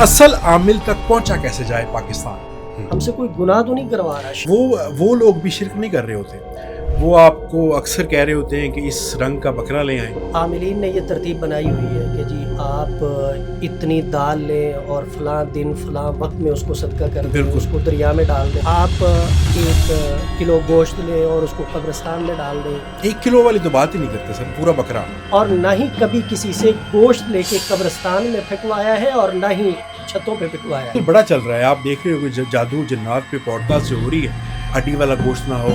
असल आमिल तक पहुंचा कैसे जाए पाकिस्तान। हमसे कोई गुनाह तो नहीं करवा रहा। वो लोग भी शिरक नहीं कर रहे होते, वो आपको अक्सर कह रहे होते हैं कि इस रंग का बकरा ले आएं। आमिलीन ने ये तरतीब बनाई हुई है कि जी आप इतनी दाल लें और फलां दिन फलां वक्त में उसको सदका कर दें, उसको दरिया में डाल दें। आप 1 किलो गोश्त लें और उसको कब्रिस्तान में डाल दें। 1 किलो वाली तो बात ही नहीं करते सर, पूरा बकरा। और ना ही कभी किसी से गोश्त लेके कब्रिस्तान में फेंकवाया है और ना ही छतों पे फेंकवाया है। बड़ा चल रहा है, आप देख रहे हो कि जादू जन्नात पे पॉडकास्ट जो हो रही है, हड्डी वाला गोश्त ना हो,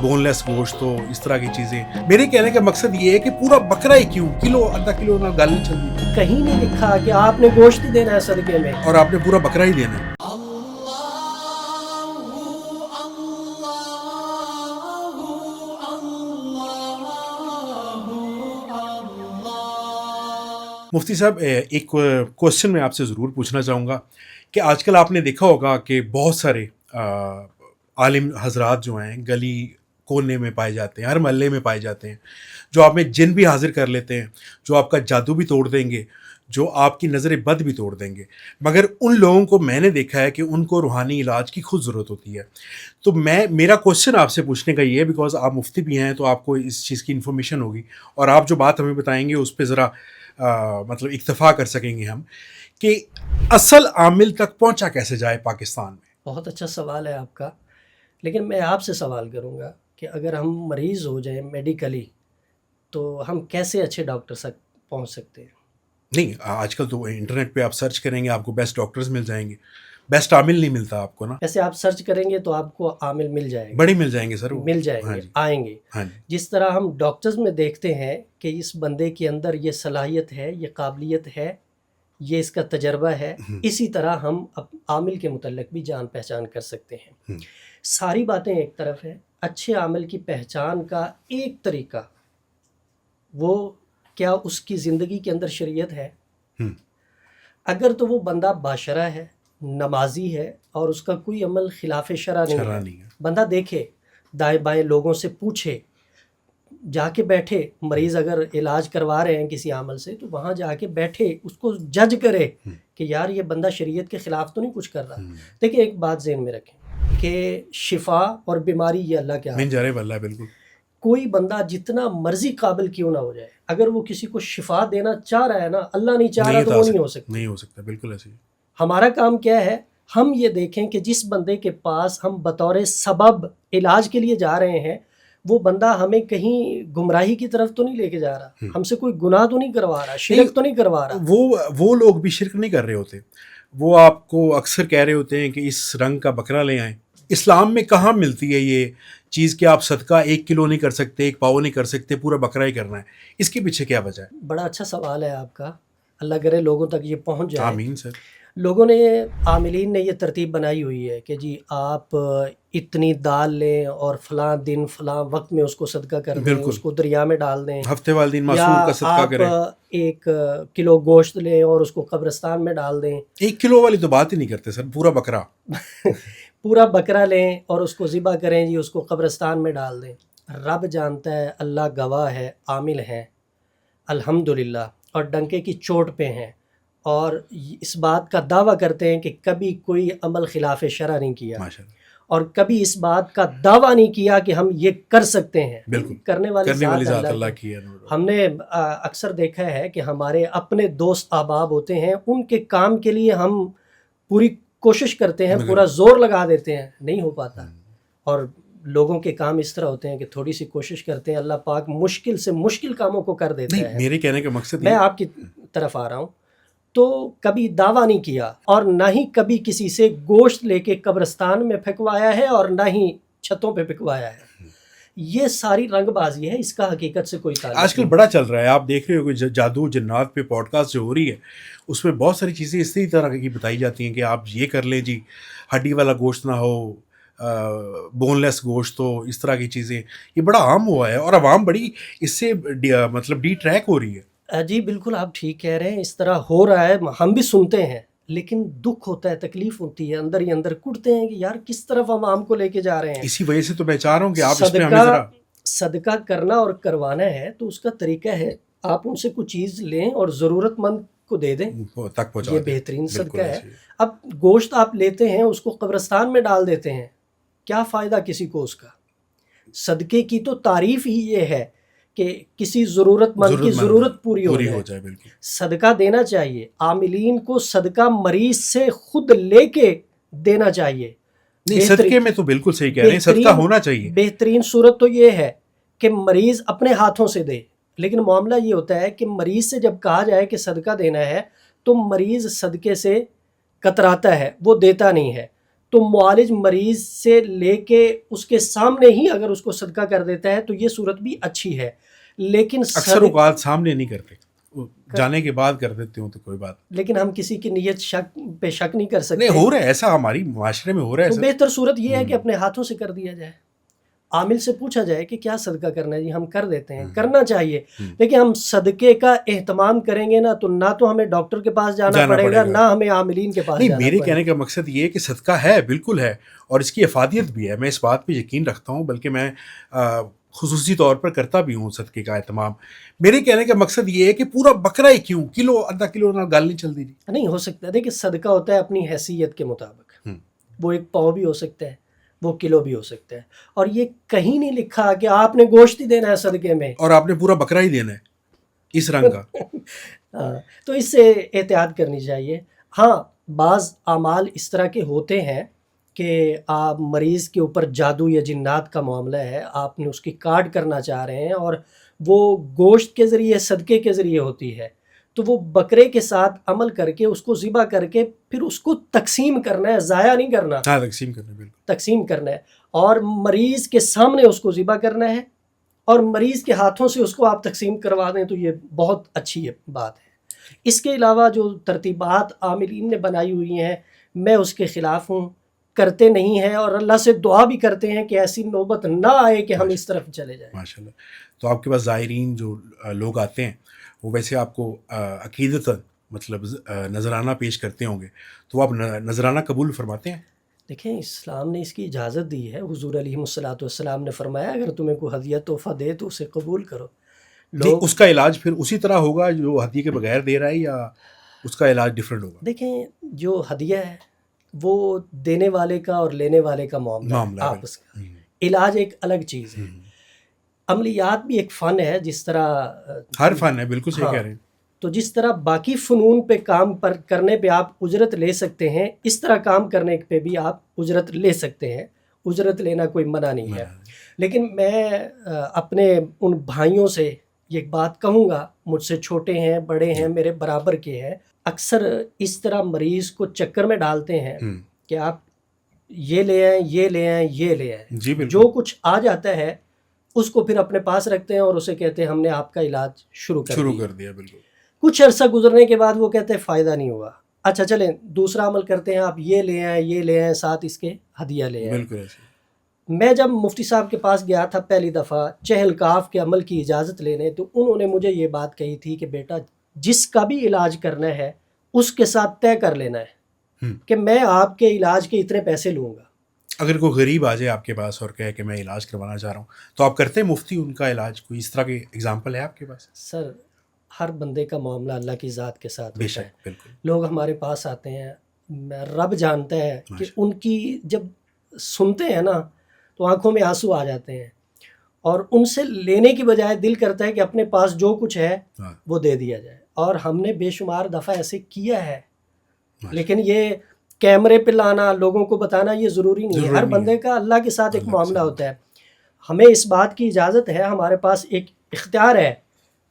बोनलेस गोश्त हो, इस तरह की चीजें। मेरे कहने का मकसद ये है कि पूरा बकरा ही क्यों, किलो आधा किलो ना गाली चल रही। कहीं नहीं लिखा कि आपने गोश्त ही देना है सदके में और आपने पूरा बकरा ही देना है। मुफ्ती साहब, एक क्वेश्चन मैं आपसे ज़रूर पूछना चाहूँगा कि आजकल आपने देखा होगा कि बहुत सारे आलिम हजरात जो हैं गली कोने में पाए जाते हैं, हर महल्ले में पाए जाते हैं, जो आप में जिन भी हाजिर कर लेते हैं, जो आपका जादू भी तोड़ देंगे, जो आपकी नज़र बद भी तोड़ देंगे। मगर उन लोगों को मैंने देखा है कि उनको रूहानी इलाज की खुद ज़रूरत होती है। तो मेरा क्वेश्चन आपसे पूछने का ये है, बिकॉज आप मुफ्ती भी हैं तो आपको इस चीज़ की इन्फॉर्मेशन होगी, और आप जो बात हमें बताएंगे उस पर ज़रा मतलब इक्तफा कर सकेंगे हम, कि असल आमिल तक पहुंचा कैसे जाए पाकिस्तान में। बहुत अच्छा सवाल है आपका, लेकिन मैं आपसे सवाल करूंगा कि अगर हम मरीज़ हो जाएं मेडिकली तो हम कैसे अच्छे डॉक्टर तक पहुंच सकते हैं। नहीं, आजकल तो इंटरनेट पे आप सर्च करेंगे, आपको बेस्ट डॉक्टर्स मिल जाएंगे, बेस्ट आमिल नहीं मिलता आपको ना। ऐसे आप सर्च करेंगे तो आपको आमिल मिल जाएंगे, बड़े मिल जाएंगे सर, मिल जाएंगे। हाँ, आएंगे। हाँ, जिस तरह हम डॉक्टर्स में देखते हैं कि इस बंदे के अंदर ये सलाहियत है, ये काबिलियत है, ये इसका तजर्बा है, इसी तरह हम आमिल के मुतल्लिक भी जान पहचान कर सकते हैं। सारी बातें एक तरफ है, अच्छे आमिल की पहचान का एक तरीका वो क्या उसकी ज़िंदगी के अंदर शरीयत है। अगर तो वो बंदा बाशरा है, नमाजी है और उसका कोई अमल खिलाफ शरा नहीं है, बंदा देखे, दाएं बाएं लोगों से पूछे, जाके बैठे, मरीज़ अगर इलाज करवा रहे हैं किसी अमल से तो वहाँ जाके बैठे, उसको जज करे कि यार ये बंदा शरीयत के ख़िलाफ़ तो नहीं कुछ कर रहा। देखिए, एक बात ज़हन में रखें कि शिफा और बीमारी ये अल्लाह के हाथ में। बिल्कुल कोई बंदा जितना मर्जी काबिल क्यों ना हो जाए, अगर वो किसी को शिफा देना चाह रहा है ना, अल्लाह नहीं चाह रहा तो वो नहीं हो सकता। बिल्कुल ऐसे। हमारा काम क्या है, हम ये देखें कि जिस बंदे के पास हम बतौर सबब इलाज के लिए जा रहे हैं, वो बंदा हमें कहीं गुमराही की तरफ तो नहीं लेके जा रहा, हमसे कोई गुनाह तो नहीं करवा रहा, शिरक तो नहीं करवा रहा। वो लोग भी शिरक नहीं कर रहे होते, वो आपको अक्सर कह रहे होते हैं कि इस रंग का बकरा ले आएं। इस्लाम में कहाँ मिलती है ये चीज़ कि आप सदका 1 किलो नहीं कर सकते, 1 पाव नहीं कर सकते, पूरा बकरा ही करना है? इसके पीछे क्या वजह है? बड़ा अच्छा सवाल है आपका, अल्लाह करे लोगों तक ये पहुँच जाए। आमीन सर। लोगों ने, आमिलीन ने ये तरतीब बनाई हुई है कि जी आप इतनी दाल लें और फलां दिन फलां वक्त में उसको सदका कर दें, उसको दरिया में डाल दें। हफ्ते वाले दिन मासूम का सदका करें। 1 किलो गोश्त लें और उसको कब्रिस्तान में डाल दें। 1 किलो वाली तो बात ही नहीं करते सर, पूरा बकरा। पूरा बकरा लें और उसको ज़िबा करें जी, उसको कब्रिस्तान में डाल दें। रब जानता है, अल्लाह गवाह है, आमिल हैं अल्हम्दुलिल्लाह, और डंके की चोट पे हैं, और इस बात का दावा करते हैं कि कभी कोई अमल खिलाफ शरा नहीं किया, और कभी इस बात का दावा नहीं किया कि हम ये कर सकते हैं। बिल्कुल करने वाली ज़ात अल्लाह की है। हमने अक्सर देखा है कि हमारे अपने दोस्त अहबाब होते हैं, उनके काम के लिए हम पूरी कोशिश करते हैं, पूरा जोर लगा देते हैं, नहीं हो पाता। और लोगों के काम इस तरह होते हैं कि थोड़ी सी कोशिश करते हैं, अल्लाह पाक मुश्किल से मुश्किल कामों को कर देता है। मेरे कहने का मकसद, मैं आपकी तरफ आ रहा हूँ, तो कभी दावा नहीं किया और ना ही कभी किसी से गोश्त लेके कब्रिस्तान में फेंकवाया है और ना ही छतों पे फेंकवाया है। ये सारी रंगबाजी है, इसका हकीकत से कोई ताल्लुक आजकल बड़ा चल रहा है। आप देख रहे हो कि जादू जन्नात पे पॉडकास्ट जो हो रही है, उसमें बहुत सारी चीज़ें इसी तरह की बताई जाती हैं कि आप ये कर लें जी, हड्डी वाला गोश्त ना हो, बोनलेस गोश्त हो, इस तरह की चीज़ें। ये बड़ा आम हुआ है और आवाम बड़ी इससे मतलब डी ट्रैक हो रही है। जी बिल्कुल, आप ठीक कह रहे हैं, इस तरह हो रहा है, हम भी सुनते हैं, लेकिन दुख होता है, तकलीफ होती है, अंदर ही अंदर कुटते हैं कि यार किस तरफ हम आम को लेके जा रहे हैं। इसी वजह से तो मैं चाह रहा हूँ कि आप इस पे हमें जरा सदका करना और करवाना है तो उसका तरीका है, आप उनसे कुछ चीज़ लें और ज़रूरतमंद کو دے دیں، تک پہنچا یہ دیں۔ بہترین بالکل صدقہ ہے۔ ایسے ہی۔ اب گوشت آپ لیتے ہیں، اس کو قبرستان میں ڈال دیتے ہیں، کیا فائدہ کسی کو اس کا؟ صدقے کی تو تعریف ہی یہ ہے کہ کسی ضرورت مند کی ضرورت پوری ہو جائے۔ بالکل صدقہ دینا چاہیے، عاملین کو صدقہ مریض سے خود لے کے دینا چاہیے۔ نہیں، صدقے میں تو بالکل صحیح کہہ رہے ہیں، صدقہ ہونا چاہیے۔ بہترین صورت تو یہ ہے کہ مریض اپنے ہاتھوں سے دے، لیکن معاملہ یہ ہوتا ہے کہ مریض سے جب کہا جائے کہ صدقہ دینا ہے تو مریض صدقے سے کتراتا ہے، وہ دیتا نہیں ہے۔ تو معالج مریض سے لے کے اس کے سامنے ہی اگر اس کو صدقہ کر دیتا ہے تو یہ صورت بھی اچھی ہے، لیکن اکثر اوقات سامنے نہیں کرتے، جانے کے بعد کر دیتے ہوں تو کوئی بات لیکن ہم کسی کی نیت پہ شک نہیں کر سکتے۔ نہیں، ہو رہا ہے ایسا، ہماری معاشرے میں ہو رہا ہے تو ایسا۔ بہتر صورت یہ ہے کہ اپنے ہاتھوں سے کر دیا جائے، عامل سے پوچھا جائے کہ کیا صدقہ کرنا ہے، جی ہم کر دیتے ہیں، کرنا چاہیے۔ لیکن ہم صدقے کا اہتمام کریں گے نا تو نہ تو ہمیں ڈاکٹر کے پاس جانا پڑے گا، نہ ہمیں عاملین کے پاس نہیں، جانا میرے پڑے کہنے کا مقصد یہ ہے کہ صدقہ ہے، بالکل ہے، اور اس کی افادیت بھی ہے، میں اس بات پہ یقین رکھتا ہوں، بلکہ میں خصوصی طور پر کرتا بھی ہوں صدقے کا اہتمام۔ میرے کہنے کا مقصد یہ ہے کہ پورا بکرا ہی کیوں، کلو آدھا کلو نہ گل نہیں چلتی جی۔ نہیں ہو سکتا، دیکھیں صدقہ ہوتا ہے اپنی حیثیت کے مطابق، وہ ایک پاؤ بھی ہو سکتا ہے، وہ کلو بھی ہو سکتا ہے، اور یہ کہیں نہیں لکھا کہ آپ نے گوشت ہی دینا ہے صدقے میں اور آپ نے پورا بکرا ہی دینا ہے اس رنگ کا۔ تو اس سے احتیاط کرنی چاہیے۔ ہاں، بعض اعمال اس طرح کے ہوتے ہیں کہ آپ مریض کے اوپر جادو یا جنات کا معاملہ ہے، آپ نے اس کی کاٹ کرنا چاہ رہے ہیں اور وہ گوشت کے ذریعے، صدقے کے ذریعے ہوتی ہے، تو وہ بکرے کے ساتھ عمل کر کے اس کو ذبح کر کے پھر اس کو تقسیم کرنا ہے، ضائع نہیں کرنا، ہاں، تقسیم کرنا، بالکل تقسیم کرنا ہے، اور مریض کے سامنے اس کو ذبح کرنا ہے اور مریض کے ہاتھوں سے اس کو آپ تقسیم کروا دیں تو یہ بہت اچھی بات ہے۔ اس کے علاوہ جو ترتیبات عاملین نے بنائی ہوئی ہیں میں اس کے خلاف ہوں، کرتے نہیں ہیں، اور اللہ سے دعا بھی کرتے ہیں کہ ایسی نوبت نہ آئے کہ ہم اس طرف چلے جائیں۔ ماشاءاللہ۔ تو آپ کے پاس زائرین جو لوگ آتے ہیں وہ ویسے آپ کو عقیدتاً مطلب نذرانہ پیش کرتے ہوں گے، تو آپ نذرانہ قبول فرماتے ہیں؟ دیکھیں، اسلام نے اس کی اجازت دی ہے، حضور علیہ الصلوۃ والسلام نے فرمایا اگر تمہیں کوئی ہدیہ تحفہ دے تو اسے قبول کرو۔ لوگ اس کا علاج پھر اسی طرح ہوگا جو ہدیے کے بغیر دے رہا ہے، یا اس کا علاج ڈیفرنٹ ہوگا؟ دیکھیں، جو ہدیہ ہے وہ دینے والے کا اور لینے والے کا معاملہ ہے آپس کا، علاج ایک الگ چیز ہے۔ عملیات بھی ایک فن ہے، جس طرح ہر فن ہے، بالکل صحیح کہہ رہے ہیں۔ تو جس طرح باقی فنون پہ کام پر کرنے پہ آپ اجرت لے سکتے ہیں، اس طرح کام کرنے پہ بھی آپ اجرت لے سکتے ہیں، اجرت لینا کوئی منع نہیں ہے۔ لیکن میں اپنے ان بھائیوں سے یہ بات کہوں گا، مجھ سے چھوٹے ہیں، بڑے ہیں، میرے برابر کے ہیں، اکثر اس طرح مریض کو چکر میں ڈالتے ہیں کہ آپ یہ لے آئیں، یہ لے آئیں، یہ لے آئیں، جو کچھ آ جاتا ہے اس کو پھر اپنے پاس رکھتے ہیں اور اسے کہتے ہیں ہم نے آپ کا علاج شروع کر دیا۔ بالکل۔ کچھ عرصہ گزرنے کے بعد وہ کہتے ہیں فائدہ نہیں ہوا، اچھا چلیں دوسرا عمل کرتے ہیں، آپ یہ لے آئیں، یہ لے آئیں، ساتھ اس کے ہدیہ لے آئیں۔ بالکل ایسے۔ میں جب مفتی صاحب کے پاس گیا تھا پہلی دفعہ چہل کاف کے عمل کی اجازت لینے، تو انہوں نے مجھے یہ بات کہی تھی کہ بیٹا جس کا بھی علاج کرنا ہے اس کے ساتھ طے کر لینا ہے کہ میں آپ کے علاج کے اتنے پیسے لوں گا۔ اگر کوئی غریب آ جائے آپ کے پاس اور کہے کہ میں علاج کروانا چاہ رہا ہوں، تو آپ کرتے ہیں مفتی ان کا علاج؟ کوئی اس طرح کی اگزامپل ہے آپ کے پاس؟ سر، ہر بندے کا معاملہ اللہ کی ذات کے ساتھ ہوتا ہے۔ بالکل۔ لوگ ہمارے پاس آتے ہیں، رب جانتا ہے کہ ان کی جب سنتے ہیں نا تو آنکھوں میں آنسو آ جاتے ہیں، اور ان سے لینے کی بجائے دل کرتا ہے کہ اپنے پاس جو کچھ ہے وہ دے دیا جائے، اور ہم نے بے شمار دفعہ ایسے کیا ہے۔ لیکن یہ کیمرے پہ لانا، لوگوں کو بتانا یہ ضروری نہیں ہے، ہر بندے کا اللہ کے ساتھ ایک معاملہ ہوتا ہے۔ ہمیں اس بات کی اجازت ہے، ہمارے پاس ایک اختیار ہے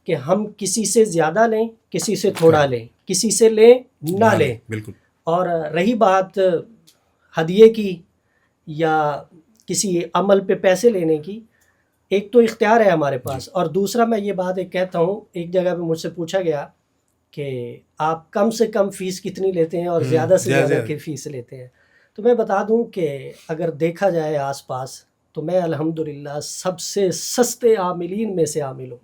کہ ہم کسی سے زیادہ لیں، کسی سے تھوڑا لیں، کسی سے لیں نہ لیں۔ بالکل۔ اور رہی بات ہدیے کی یا کسی عمل پہ پیسے لینے کی، ایک تو اختیار ہے ہمارے پاس، اور دوسرا میں یہ بات ایک کہتا ہوں، ایک جگہ پہ مجھ سے پوچھا گیا کہ آپ کم سے کم فیس کتنی لیتے ہیں اور زیادہ سے زیادہ کی فیس لیتے ہیں، تو میں بتا دوں کہ اگر دیکھا جائے آس پاس تو میں الحمدللہ سب سے سستے عاملین میں سے عامل ہوں۔